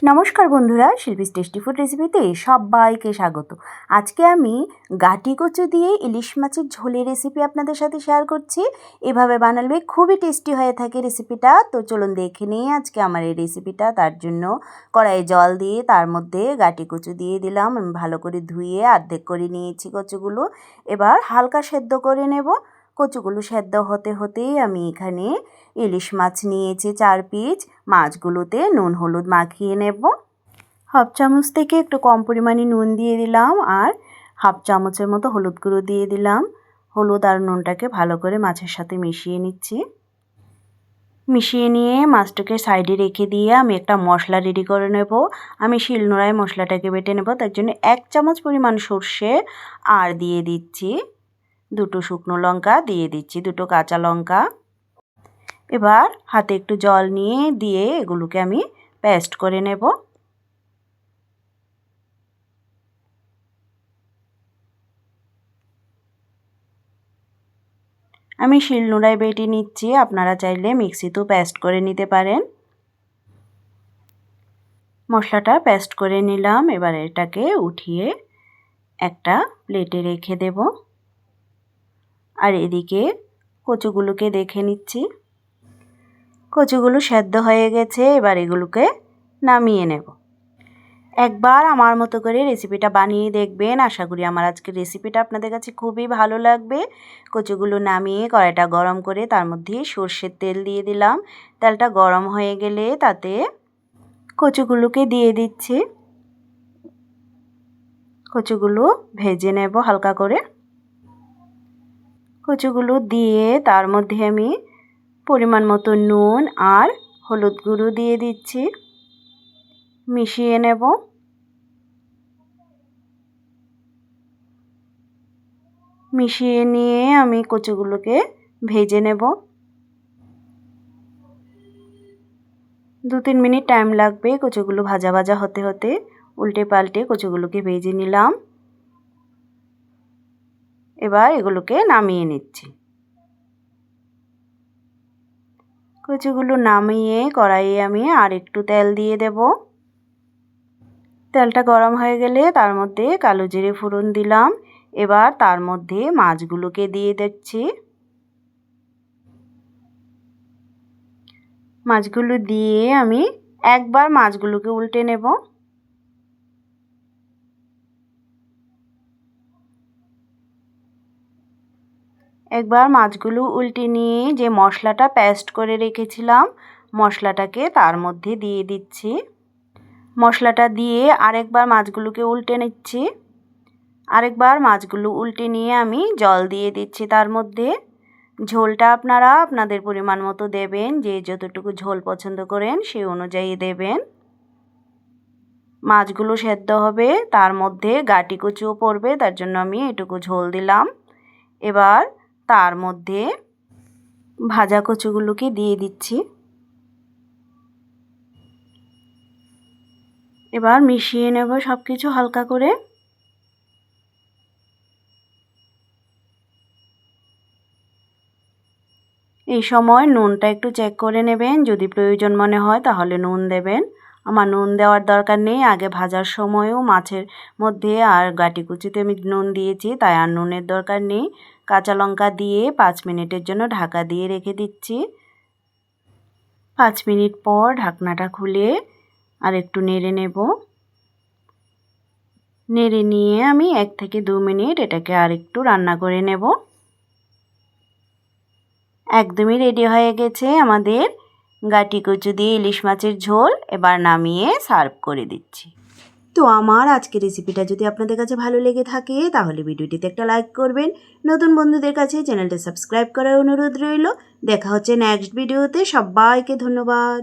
নমস্কার বন্ধুরা, Shilpi's tasty food রেসিপিতে সবাইকে স্বাগত। আজকে আমি গাটি কচু দিয়ে ইলিশ মাছের ঝোলের রেসিপি আপনাদের সাথে শেয়ার করছি। এভাবে বানালে খুবই টেস্টি হয়ে থাকে রেসিপিটা। তো চলুন দেখে নিই আজকে আমার এই রেসিপিটা। তার জন্য কড়াইয়ে জল দিয়ে তার মধ্যে গাটি কচু দিয়ে দিলাম। আমি ভালো করে ধুয়ে অর্ধেক করে নিয়েছি কচুগুলো। এবার হালকা সেদ্ধ করে নেব। কচুগুলো সেদ্ধ হতে হতেই আমি এখানে ইলিশ মাছ নিয়েছি 4 পিস। মাছগুলোতে নুন হলুদ মাখিয়ে নেব। হাফ চামচ থেকে একটু কম পরিমাণে নুন দিয়ে দিলাম আর হাফ চামচের মতো হলুদ গুঁড়ো দিয়ে দিলাম। হলুদ আর নুনটাকে ভালো করে মাছের সাথে মিশিয়ে নিচ্ছি। মিশিয়ে নিয়ে মাছটাকে সাইডে রেখে দিয়ে আমি একটা মশলা রেডি করে নেব। আমি শিলনোড়ায় মশলাটাকে বেটে নেব। তার জন্য 1 চামচ পরিমাণ সর্ষে আর দিয়ে দিচ্ছি 2টো শুকনো লঙ্কা, দিয়ে দিচ্ছি 2টো কাঁচা লঙ্কা। এবার হাতে একটু জল নিয়ে দিয়ে এগুলোকে আমি পেস্ট করে নেব। আমি শিলনোড়ায় বেটে নিচ্ছি, আপনারা চাইলে মিক্সিতেও পেস্ট করে নিতে পারেন। মশলাটা পেস্ট করে নিলাম। এবার এটাকে উঠিয়ে একটা প্লেটে রেখে দেব। আর এদিকে কচুগুলোকে দেখে নিচ্ছি। কচুগুলো সেদ্ধ হয়ে গেছে। এবার এগুলোকে নামিয়ে নেব। একবার আমার মতো করে রেসিপিটা বানিয়ে দেখবেন। আশা করি আমার আজকের রেসিপিটা আপনাদের কাছে খুবই ভালো লাগবে। কচুগুলো নামিয়ে কড়াইটা গরম করে তার মধ্যে সর্ষের তেল দিয়ে দিলাম। তেলটা গরম হয়ে গেলে তাতে কচুগুলোকে দিয়ে দিচ্ছি। কচুগুলো ভেজে নেব হালকা করে। কচুগুলো দিয়ে তার মধ্যে আমি পরিমাণ মতো নুন আর হলুদ গুঁড়ো দিয়ে দিচ্ছি। মিশিয়ে নেব। মিশিয়ে নিয়ে আমি কচুগুলোকে ভেজে নেব। 2-3 মিনিট টাইম লাগবে কচুগুলো ভাজা ভাজা হতে হতে। উল্টে পাল্টে কচুগুলোকে ভেজে নিলাম। এবার এগুলোকে নামিয়ে নিচ্ছি। কচুগুলো নামিয়ে কড়াইয়ে আমি আর একটু তেল দিয়ে দেব। তেলটা গরম হয়ে গেলে তার মধ্যে কালো জিরে ফোড়ন দিলাম। এবার তার মধ্যে মাছগুলোকে দিয়ে দিচ্ছি। মাছগুলো দিয়ে আমি একবার মাছগুলোকে উল্টে নেব। একবার মাছগুলো উল্টে নিয়ে যে মশলাটা পেস্ট করে রেখেছিলাম মশলাটাকে তার মধ্যে দিয়ে দিচ্ছি। মশলাটা দিয়ে আরেকবার মাছগুলোকে উল্টে নিচ্ছি। আরেকবার মাছগুলো উল্টে নিয়ে আমি জল দিয়ে দিচ্ছি তার মধ্যে। ঝোলটা আপনারা আপনাদের পরিমাণ মতো দেবেন, যে যতটুকু ঝোল পছন্দ করেন সেই অনুযায়ী দেবেন। মাছগুলো সেদ্ধ হবে, তার মধ্যে গাটি কচুও পড়বে, তার জন্য আমি এটুকু ঝোল দিলাম। এবার তার মধ্যে ভাজা কচুগুলোকে দিয়ে দিচ্ছি। এবার মিশিয়ে নেব সব কিছু হালকা করে। এই সময় নুনটা একটু চেক করে নেবেন, যদি প্রয়োজন মনে হয় তাহলে নুন দেবেন। আমার নুন দেওয়ার দরকার নেই, আগে ভাজার সময়ও মাছের মধ্যে আর গাটি কুচিতে আমি নুন দিয়েছি, তাই আর নুনের দরকার নেই। কাঁচা লঙ্কা দিয়ে 5 মিনিটের জন্য ঢাকা দিয়ে রেখে দিচ্ছি। 5 মিনিট পর ঢাকনাটা খুলে আর একটু নেড়ে নেব। নেড়ে নিয়ে আমি 1 থেকে 2 মিনিট এটাকে আর একটু রান্না করে নেব। একদমই রেডি হয়ে গেছে আমাদের গাটি কচু দিয়ে ইলিশ মাছের ঝোল। এবার নামিয়ে সার্ভ করে দিচ্ছি। তো আমার আজকের রেসিপিটা যদি আপনাদের কাছে ভালো লেগে থাকে তাহলে ভিডিওটিতে একটা লাইক করবেন। নতুন বন্ধুদের কাছে চ্যানেলটা সাবস্ক্রাইব করার অনুরোধ রইল। দেখা হচ্ছে নেক্সট ভিডিওতে। সবাইকে ধন্যবাদ।